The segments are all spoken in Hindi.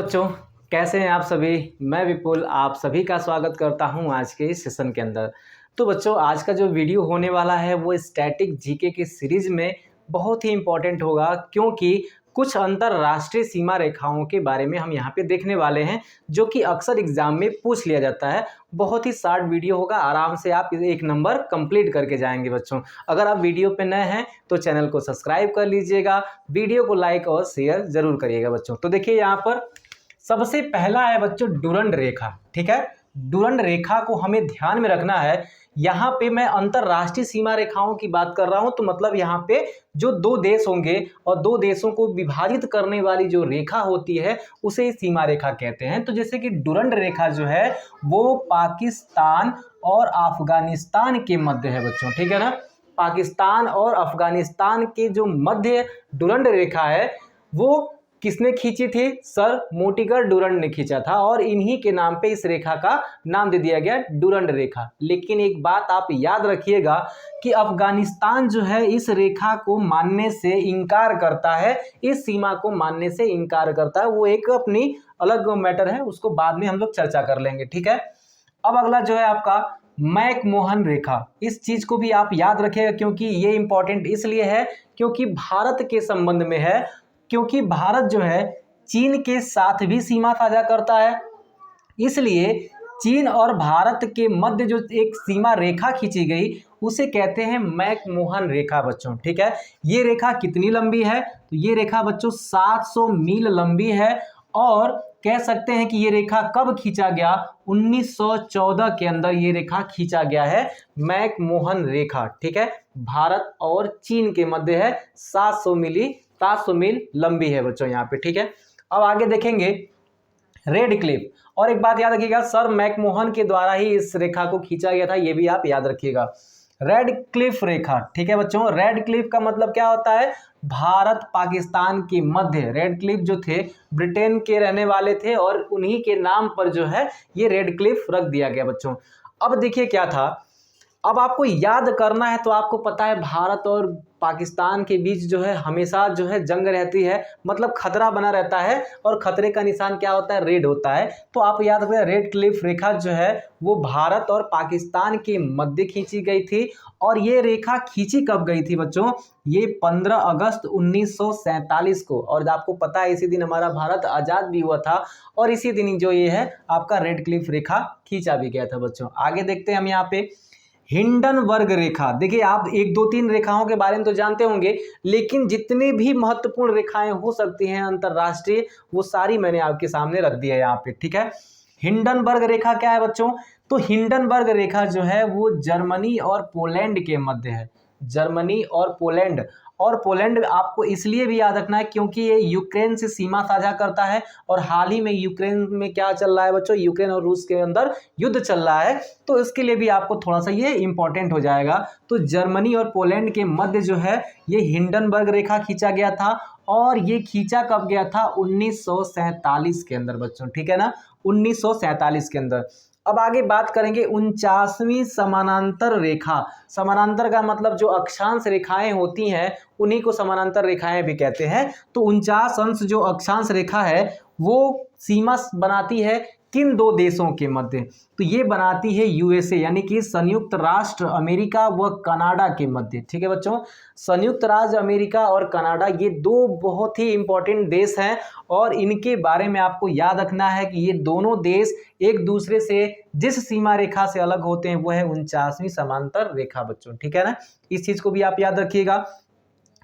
बच्चों, कैसे हैं आप सभी। मैं विपुल आप सभी का स्वागत करता हूं आज के इस सेशन के अंदर। तो बच्चों, आज का जो वीडियो होने वाला है वो स्टैटिक जीके की सीरीज में बहुत ही इम्पोर्टेंट होगा, क्योंकि कुछ अंतरराष्ट्रीय सीमा रेखाओं के बारे में हम यहाँ पे देखने वाले हैं, जो कि अक्सर एग्जाम में पूछ लिया जाता है। बहुत ही शॉर्ट वीडियो होगा, आराम से आप एक नंबर कंप्लीट करके जाएंगे बच्चों। अगर आप वीडियो पे नए हैं तो चैनल को सब्सक्राइब कर लीजिएगा, वीडियो को लाइक और शेयर जरूर करिएगा बच्चों। तो देखिए, यहाँ पर सबसे पहला है बच्चों डुरंड रेखा। ठीक है, डुरंड रेखा को हमें ध्यान में रखना है। यहाँ पे मैं अंतरराष्ट्रीय सीमा रेखाओं की बात कर रहा हूं, तो मतलब यहाँ पे जो दो देश होंगे और दो देशों को विभाजित करने वाली जो रेखा होती है उसे सीमा रेखा कहते हैं। तो जैसे कि डुरंड रेखा जो है वो पाकिस्तान और अफगानिस्तान के मध्य है बच्चों। ठीक है ना, पाकिस्तान और अफगानिस्तान के जो मध्य डुरंड रेखा है वो किसने खींची थी? सर मोटिगर डुरंड ने खींचा था, और इन्हीं के नाम पे इस रेखा का नाम दे दिया गया डुरंड रेखा। लेकिन एक बात आप याद रखिएगा कि अफगानिस्तान जो है इस रेखा को मानने से इनकार करता है, इस सीमा को मानने से इनकार करता है। वो एक अपनी अलग मैटर है, उसको बाद में हम लोग चर्चा कर लेंगे। ठीक है, अब अगला जो है आपका मैकमोहन रेखा। इस चीज को भी आप याद रखिएगा, क्योंकि ये इंपॉर्टेंट इसलिए है क्योंकि भारत के संबंध में है, क्योंकि भारत जो है चीन के साथ भी सीमा साझा करता है। इसलिए चीन और भारत के मध्य जो एक सीमा रेखा खींची गई उसे कहते हैं मैकमोहन रेखा बच्चों। ठीक है, ये रेखा कितनी लंबी है? तो ये रेखा बच्चों 700 मील लंबी है, और कह सकते हैं कि ये रेखा कब खींचा गया? 1914 के अंदर ये रेखा खींचा गया है, मैकमोहन रेखा। ठीक है, भारत और चीन के मध्य है, 700 मील लंबी है बच्चों यहाँ पे। ठीक है, अब आगे देखेंगे रेड क्लिफ। और एक बात याद रखिएगा, सर मैकमोहन के द्वारा ही इस रेखा को खींचा गया था, ये भी आप याद रखिएगा। रेड क्लिफ रेखा। ठीक है बच्चों, रेड क्लिफ का मतलब क्या होता है? भारत पाकिस्तान के मध्य। रेड क्लिफ जो थे ब्रिटेन के रहने वाले थे, और उन्हीं के नाम पर जो है ये रेड क्लिफ रख दिया गया बच्चों। अब देखिए क्या था, अब आपको याद करना है। तो आपको पता है भारत और पाकिस्तान के बीच जो है हमेशा जो है जंग रहती है, मतलब खतरा बना रहता है, और खतरे का निशान क्या होता है? रेड होता है। तो आप याद रखिए, रेड क्लिफ रेखा जो है वो भारत और पाकिस्तान के मध्य खींची गई थी। और ये रेखा खींची कब गई थी बच्चों? ये 15 अगस्त 1947 को। और आपको पता है इसी दिन हमारा भारत आजाद भी हुआ था, और इसी दिन जो ये है आपका रेड क्लिफ रेखा खींचा भी गया था बच्चों। आगे देखते हैं हम यहाँ पे हिंडनबर्ग रेखा। देखिए, आप 1 2 3 रेखाओं के बारे में तो जानते होंगे, लेकिन जितनी भी महत्वपूर्ण रेखाएं हो सकती हैं अंतरराष्ट्रीय, वो सारी मैंने आपके सामने रख दी है यहाँ पे। ठीक है, हिंडनबर्ग रेखा क्या है बच्चों? तो हिंडनबर्ग रेखा जो है वो जर्मनी और पोलैंड के मध्य है। जर्मनी और पोलैंड, और पोलैंड आपको इसलिए भी याद रखना है क्योंकि ये यूक्रेन से सीमा साझा करता है, और हाल ही में यूक्रेन में क्या चल रहा है बच्चों? यूक्रेन और रूस के अंदर युद्ध चल रहा है, तो इसके लिए भी आपको थोड़ा सा ये इंपॉर्टेंट हो जाएगा। तो जर्मनी और पोलैंड के मध्य जो है ये हिंडनबर्ग रेखा खींचा गया था, और ये खींचा कब गया था? 1947 के अंदर बच्चों। ठीक है ना, 1947 के अंदर। अब आगे बात करेंगे 49वीं समानांतर रेखा। समानांतर का मतलब जो अक्षांश रेखाएं होती हैं उन्हीं को समानांतर रेखाएं भी कहते हैं। तो 49 अंश जो अक्षांश रेखा है वो सीमा बनाती है किन दो देशों के मध्य? तो ये बनाती है यूएसए, यानी कि संयुक्त राष्ट्र अमेरिका व कनाडा के मध्य। ठीक है बच्चों, संयुक्त राज्य अमेरिका और कनाडा ये दो बहुत ही इंपॉर्टेंट देश हैं, और इनके बारे में आपको याद रखना है कि ये दोनों देश एक दूसरे से जिस सीमा रेखा से अलग होते हैं वो है 49वीं समांतर रेखा बच्चों। ठीक है ना, इस चीज को भी आप याद रखिएगा।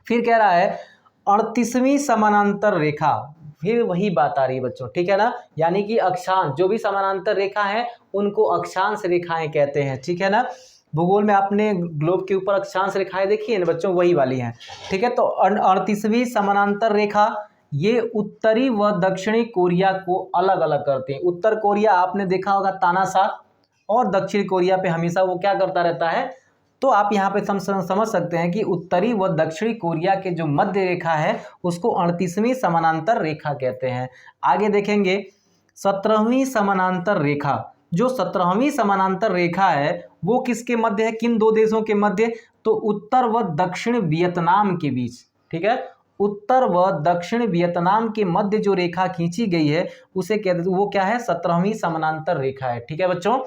फिर कह रहा है 38वीं समानांतर रेखा। फिर वही बात आ रही है बच्चों। ठीक है ना, यानी कि अक्षांश, जो भी समानांतर रेखा है उनको अक्षांश रेखाएं कहते हैं। ठीक है ना, भूगोल में आपने ग्लोब के ऊपर अक्षांश रेखाएं देखी है ना बच्चों, वही वाली हैं। ठीक है, तो 38वीं समानांतर रेखा ये उत्तरी व दक्षिणी कोरिया को अलग अलग करते हैं। उत्तर कोरिया आपने देखा होगा तानाशाह, और दक्षिण कोरिया पे हमेशा वो क्या करता रहता है? तो आप यहाँ पे समझ सकते हैं कि उत्तरी व दक्षिणी कोरिया के जो मध्य रेखा है उसको 38वीं समानांतर रेखा कहते हैं। आगे देखेंगे 17वीं समानांतर रेखा। जो 17वीं समानांतर रेखा है वो किसके मध्य है? किन दो देशों के मध्य? तो उत्तर व दक्षिण वियतनाम के बीच। ठीक है, उत्तर व दक्षिण वियतनाम के मध्य जो रेखा खींची गई है उसे कहते, वो क्या है, 17वीं समानांतर रेखा है। ठीक है बच्चों,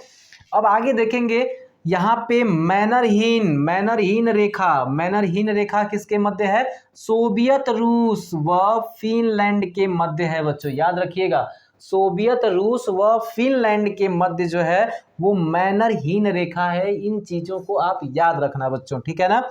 अब आगे देखेंगे यहाँ पे मैनरहीन रेखा किसके मध्य है, सोवियत रूस व फिनलैंड के मध्य है बच्चों, याद रखिएगा, सोवियत रूस व फिनलैंड के मध्य जो है वो मैनरहीन रेखा है। इन चीजों को आप याद रखना बच्चों, ठीक है ना।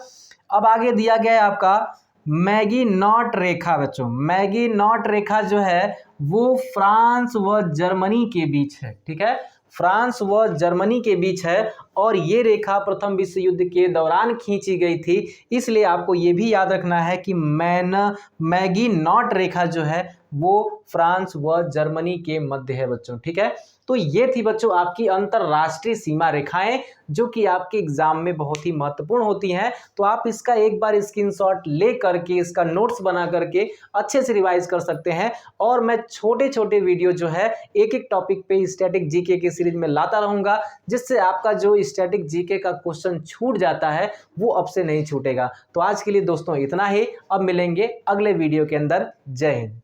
अब आगे दिया गया है आपका मैगिनॉट रेखा बच्चों, मैगिनॉट रेखा जो है वो फ्रांस व जर्मनी के बीच है। ठीक है, फ्रांस व जर्मनी के बीच है और ये रेखा प्रथम विश्व युद्ध के दौरान खींची गई थी, इसलिए आपको ये भी याद रखना है कि मैगिनॉट रेखा जो है वो फ्रांस व जर्मनी के मध्य है बच्चों। ठीक है, तो ये थी बच्चों आपकी अंतरराष्ट्रीय सीमा रेखाएं जो कि आपके एग्जाम में बहुत ही महत्वपूर्ण होती हैं। तो आप इसका एक बार स्क्रीनशॉट ले करके इसका नोट्स बना करके अच्छे से रिवाइज कर सकते हैं और मैं छोटे छोटे वीडियो जो है एक एक टॉपिक पे स्टैटिक जीके की सीरीज में लाता रहूंगा, जिससे आपका जो स्टैटिक जीके का क्वेश्चन छूट जाता है वो अब से नहीं छूटेगा। तो आज के लिए दोस्तों इतना ही, अब मिलेंगे अगले वीडियो के अंदर। जय हिंद।